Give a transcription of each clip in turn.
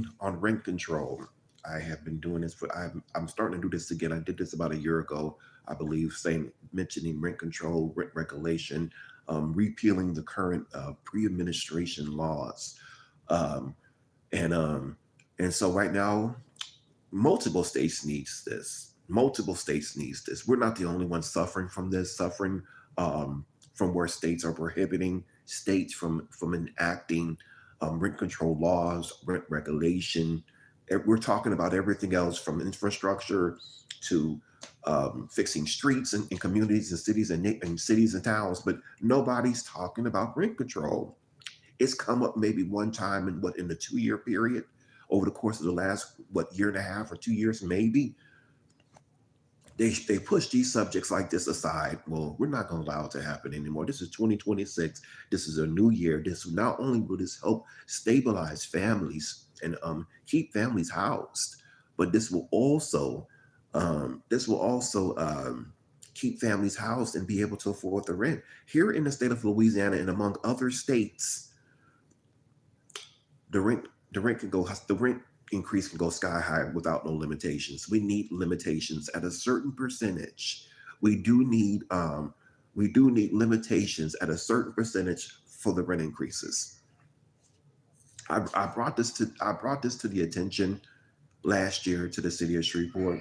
speaking on rent control. I have been doing this for, I'm starting to do this again. I did this about a year ago, I believe, saying, mentioning rent control, rent regulation, repealing the current pre-administration laws. Um, and um, and so right now, multiple states needs this. Multiple states needs this. We're not the only ones suffering from this, suffering from where states are prohibiting states from enacting rent control laws, rent regulation. We're talking about everything else from infrastructure to fixing streets and communities and cities and cities and towns, but nobody's talking about rent control. It's come up maybe one time in the 2 year period over the course of the last year and a half or 2 years maybe. They push these subjects like this aside. Well, we're not going to allow it to happen anymore. This is 2026. This is a new year. This not only will this help stabilize families and keep families housed, but this will also keep families housed and be able to afford the rent. Here in the state of Louisiana and among other states, the rent increase can go sky high without no limitations. We need limitations at a certain percentage. We do need limitations at a certain percentage for the rent increases. I brought this to the attention last year to the city of Shreveport.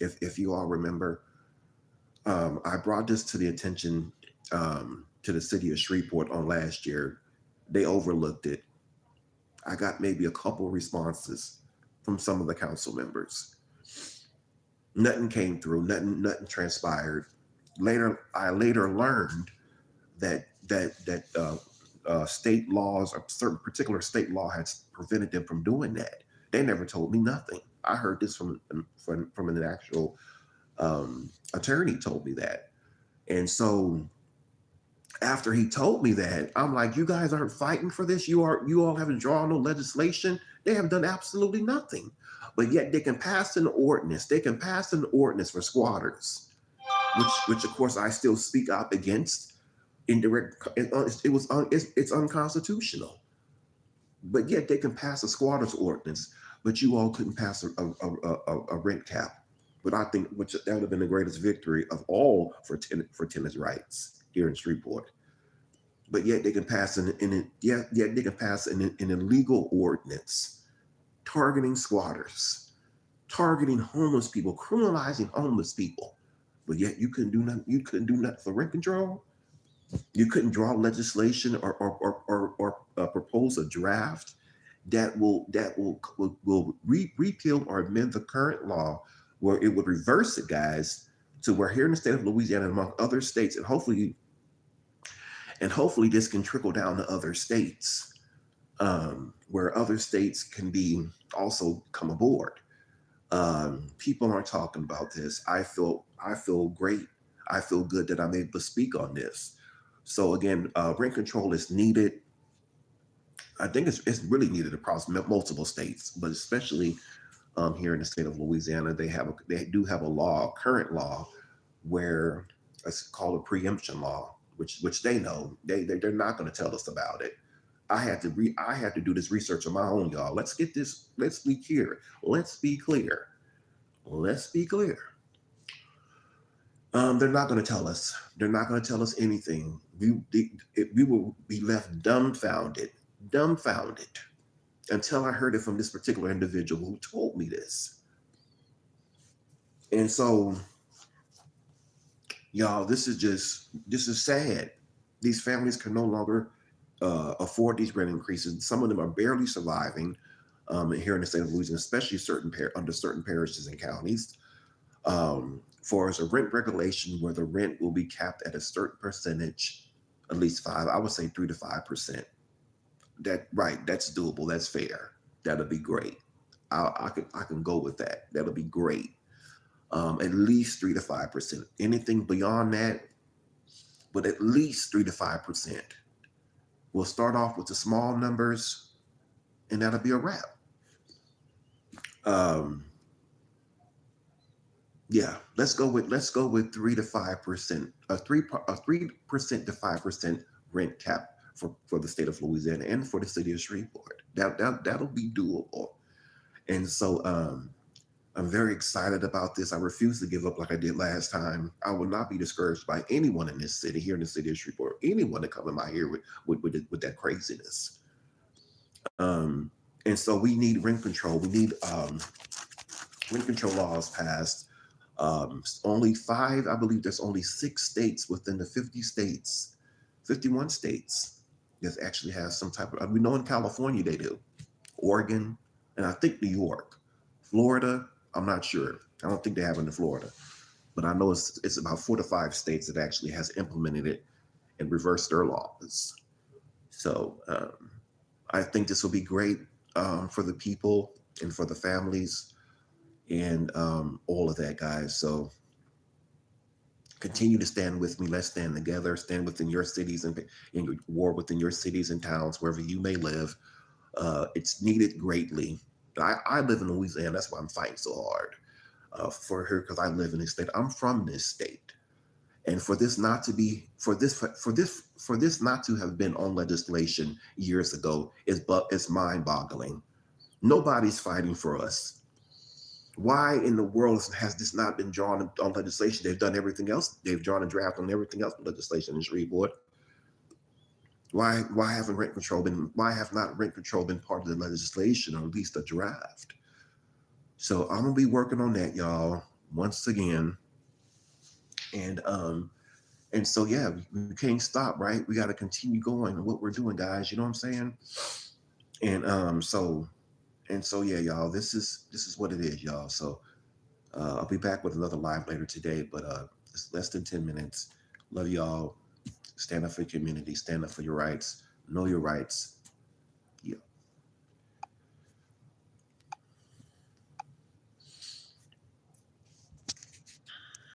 If you all remember, I brought this to the attention to the city of Shreveport on last year. They overlooked it. I got maybe a couple responses from some of the council members. Nothing came through. Nothing transpired. I later learned that state laws, a certain particular state law, had prevented them from doing that. They never told me nothing. I heard this from an actual attorney told me that, and so after he told me that, I'm like, you guys aren't fighting for this. You all haven't drawn no legislation. They have done absolutely nothing. But yet they can pass an ordinance. They can pass an ordinance for squatters, which of course I still speak up against. It's unconstitutional. But yet they can pass a squatters ordinance, but you all couldn't pass a rent cap. But I think that would have been the greatest victory of all for tenants' rights here in Shreveport. But yet they can pass yet they can pass an illegal ordinance targeting squatters, targeting homeless people, criminalizing homeless people. But yet you couldn't do nothing. You couldn't do nothing for rent control. You couldn't draw legislation or propose a draft that will repeal or amend the current law where it would reverse it, guys. So we're here in the state of Louisiana, among other states, and hopefully this can trickle down to other states, where other states can be also come aboard. People aren't talking about this. I feel great. I feel good that I'm able to speak on this. So again, rent control is needed. I think it's really needed across multiple states, but especially here in the state of Louisiana, they do have a law, a current law, where it's called a preemption law, which they know they're not going to tell us about it. I had to do this research on my own, y'all. Let's get this. Let's be clear. Let's be clear. Let's be clear. They're not going to tell us. They're not going to tell us anything. We will be left dumbfounded, until I heard it from this particular individual who told me this. And so, y'all, this is sad. These families can no longer afford these rent increases. Some of them are barely surviving here in the state of Louisiana, especially under certain parishes and counties. For as a rent regulation where the rent will be capped at a certain percentage, at least five, I would say 3 to 5%. That's doable. That's fair. That'll be great. I can go with that. That'll be great. At least 3 to 5%. Anything beyond that, but at least 3 to 5%. We'll start off with the small numbers, and that'll be a wrap. Um, yeah, let's go with 3 to 5%, a 3% to 5% rent cap for the state of Louisiana and for the city of Shreveport. That'll be doable. And so I'm very excited about this. I refuse to give up like I did last time. I will not be discouraged by anyone in this city, here in the city of Shreveport, anyone that come in my ear with that craziness. Um, and so we need rent control. We need rent control laws passed. Only five, I believe there's only 6 states within the 50 states, 51 states that actually has some type of, we know in California they do, Oregon, and I think New York. Florida, I'm not sure. I don't think they have it in Florida, but I know it's about 4 to 5 states that actually has implemented it and reversed their laws. So I think this will be great for the people and for the families and all of that, guys. So continue to stand with me. Let's stand together. Stand within your cities and in war within your cities and towns, wherever you may live. It's needed greatly. I live in Louisiana. That's why I'm fighting so hard for her, because I live in this state. I'm from this state, and for this not to be for this not to have been on legislation years ago is but it's mind-boggling. Nobody's fighting for us. Why in the world has this not been drawn on legislation? They've done everything else. They've drawn a draft on everything else with legislation in Shreveport. Why haven't rent control been why have not rent control been part of the legislation, or at least a draft? So I'm gonna be working on that, y'all, once again. And so yeah, we can't stop, right? We gotta continue going what we're doing, guys. You know what I'm saying? And so yeah, y'all, this is what it is, y'all. So I'll be back with another live later today, but it's less than 10 minutes. Love y'all. Stand up for your community, stand up for your rights, know your rights,